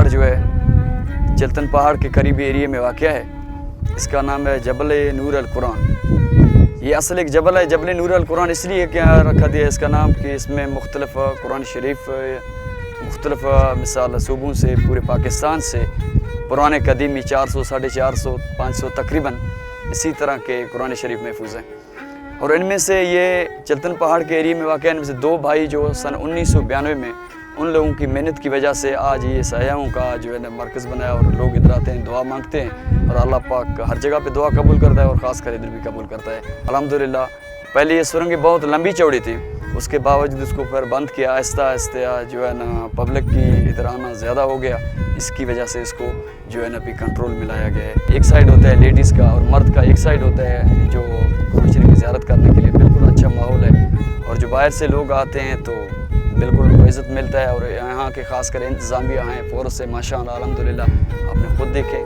پہاڑ جو ہے چلتن پہاڑ کے قریبی ایریے میں واقع ہے. اس کا نام ہے جبل نور القرآن. یہ اصل ایک جبل ہے. جبل نور القرآن اس لیے کیا رکھا دیا اس کا نام کہ اس میں مختلف قرآن شریف مختلف مثال صوبوں سے پورے پاکستان سے پرانے قدیمی 400 450 500 تقریباً اسی طرح کے قرآن شریف محفوظ ہیں. اور ان میں سے یہ چلتن پہاڑ کے ایریے میں واقع ان میں سے 2 بھائی جو سن 1992 میں ان لوگوں کی محنت کی وجہ سے آج یہ سیاحوں کا جو ہے نا مرکز بنایا اور لوگ ادھر آتے ہیں دعا مانگتے ہیں اور اللہ پاک ہر جگہ پہ دعا قبول کرتا ہے اور خاص کر ادھر بھی قبول کرتا ہے الحمدللہ. پہلے یہ سرنگیں بہت لمبی چوڑی تھی, اس کے باوجود اس کو پھر بند کیا. آہستہ آہستہ جو ہے نا پبلک کی ادھر آنا زیادہ ہو گیا, اس کی وجہ سے اس کو جو ہے نا بھی کنٹرول میں لایا گیا ہے. ایک سائڈ ہوتا ہے لیڈیز کا اور مرد کا, ایک سائڈ ہوتا ہے جو قرآن شریف کی زیارت کرنے کے لیے بالکل اچھا ماحول ہے. اور جو باہر سے لوگ آتے ہیں تو بالکل ان کو عزت ملتا ہے. اور یہاں کے خاص کر انتظامیہ ہیں فورس سے ماشاء اللہ الحمدللہ آپ نے خود دیکھے.